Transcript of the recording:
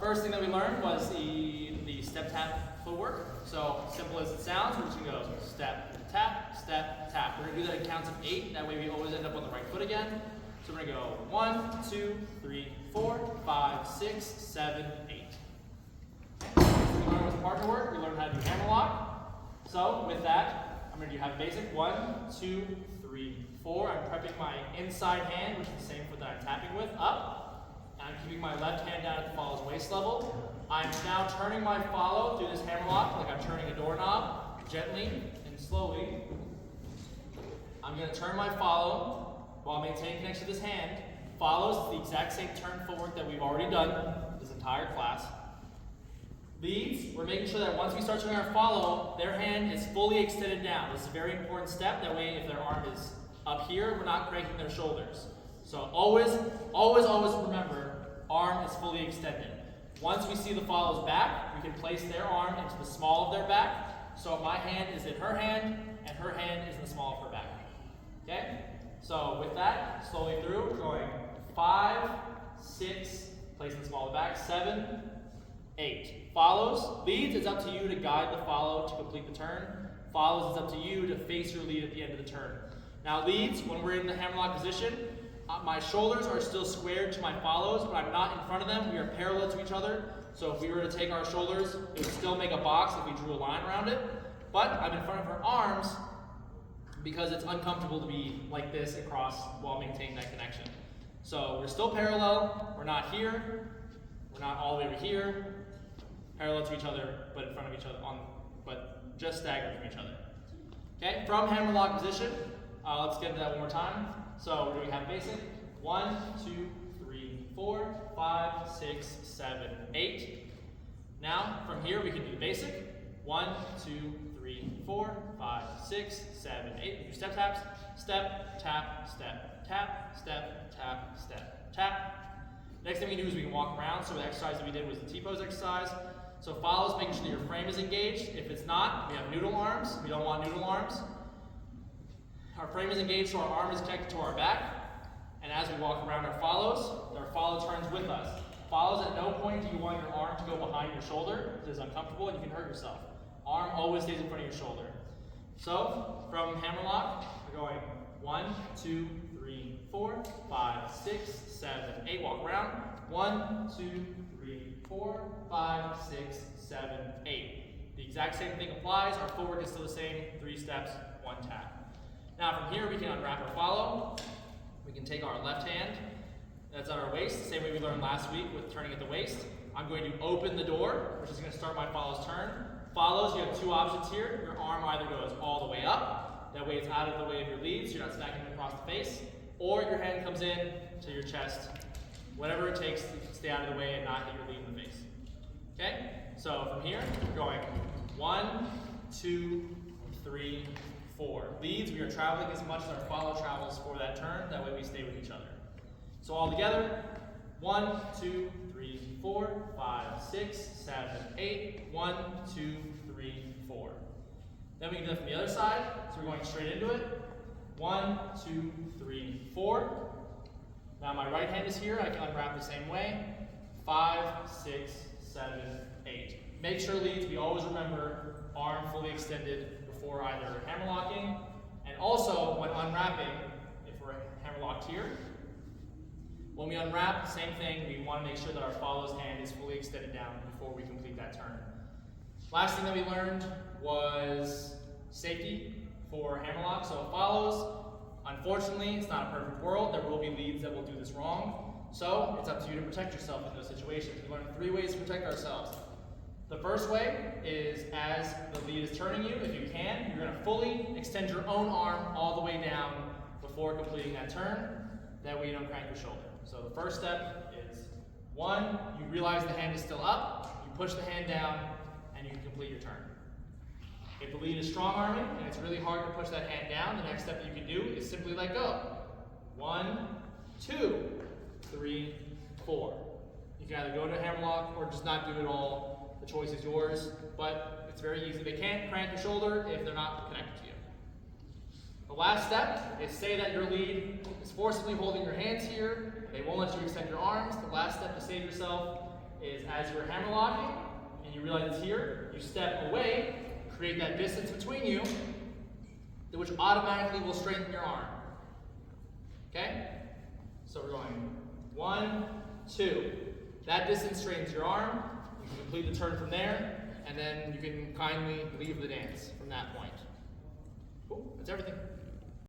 first thing that we learned was the step tap footwork. So simple as it sounds, we're just gonna go step, tap. We're gonna do that in counts of 8. That way we always end up on the right foot again. So we're gonna go 1, 2, 3, 4, 5, 6, 7, 8. We learned with partner work. We learned how to do hammerlock. So with that, I'm gonna do have basic 1, 2, 3, 4. I'm prepping my inside hand, which is the same foot that I'm tapping with, up. And I'm keeping my left hand down at the follow's waist level. I'm now turning my follow through this hammerlock like I'm turning a doorknob, gently and slowly. I'm going to turn my follow while maintaining connection to this hand. Follows the exact same turn footwork that we've already done this entire class. Leads, we're making sure that once we start turning our follow, their hand is fully extended down. This is a very important step. That way, if their arm is up here, we're not cranking their shoulders. So always remember, arm is fully extended. Once we see the follows back, we can place their arm into the small of their back. So my hand is in her hand, and her hand is in the small of her back. Okay? So with that, slowly through, we're going 5, 6, place in the small of the back, 7, 8. Follows, leads, it's up to you to guide the follow to complete the turn. Follows, it's up to you to face your lead at the end of the turn. Now leads, when we're in the hammerlock position, my shoulders are still squared to my follows, but I'm not in front of them. We are parallel to each other. So if we were to take our shoulders, it would still make a box if we drew a line around it. But I'm in front of her arms because it's uncomfortable to be like this across while maintaining that connection. So we're still parallel. We're not here. We're not all the way over here. Parallel to each other, but in front of each other, but just staggered from each other. Okay, from hammerlock position, let's get into that one more time. So we're doing have basic. 1, 2, 3, 4, 5, 6, 7, 8. Now from here we can do the basic. 1, 2, 3, 4, 5, 6, 7, 8. We do step taps. Step, tap, step, tap, step, tap, step, tap. Next thing we can do is we can walk around. So the exercise that we did was the T-pose exercise. So follows making sure that your frame is engaged. If it's not, we have noodle arms. We don't want noodle arms. Our frame is engaged, so our arm is connected to our back. And as we walk around our follow turns with us. Follows, at no point do you want your arm to go behind your shoulder. It is uncomfortable and you can hurt yourself. Arm always stays in front of your shoulder. So from hammerlock, we're going 1, 2, 3, 4, 5, 6, 7, 8. Walk around. 1, 2, 3, 4, 5, 6, 7, 8. The exact same thing applies. Our footwork is still the same. 3 steps, 1 tap. Now from here we can unwrap our follow. We can take our left hand, that's at our waist, the same way we learned last week with turning at the waist. I'm going to open the door, which is going to start my follow's turn. Follows, you have 2 options here. Your arm either goes all the way up, that way it's out of the way of your lead, so you're not smacking it across the face, or your hand comes in to your chest. Whatever it takes to stay out of the way and not hit your lead in the face. Okay? So from here, we're going 1, 2, 3, 4. Leads, we are traveling as much as our follow travels for that turn. That way we stay with each other. So all together, 1, 2, 3, 4, 5, 6, 7, 8. 1, 2, 3, 4. Then we can do that from the other side. So we're going straight into it. 1, 2, 3, 4. Now my right hand is here. I can unwrap the same way. 5, 6, 7, 8. Make sure leads, we always remember arm fully extended before either hammerlocking, and also when unwrapping, if we're hammerlocked here, when we unwrap, same thing, we want to make sure that our follow's hand is fully extended down before we complete that turn. Last thing that we learned was safety for hammerlock. So it follows. Unfortunately, it's not a perfect world. There will be leads that will do this wrong. So it's up to you to protect yourself in those situations. We learned 3 ways to protect ourselves. The first way is as the lead is turning you, if you can, you're going to fully extend your own arm all the way down before completing that turn. That way you don't crank your shoulder. So the first step is 1, you realize the hand is still up, you push the hand down, and you can complete your turn. If the lead is strong arming and it's really hard to push that hand down, the next step that you can do is simply let go. 1, 2, 3, 4. You can either go to a hammerlock or just not do it all. The choice is yours, but it's very easy. They can't crank your shoulder if they're not connected to you. The last step is say that your lead is forcibly holding your hands here, and they won't let you extend your arms. The last step to save yourself is as you're hammerlocking and you realize it's here, you step away, create that distance between you, which automatically will strengthen your arm. Okay? So we're going 1, 2. That distance straightens your arm. You can complete the turn from there, and then you can kindly leave the dance from that point. Cool, that's everything.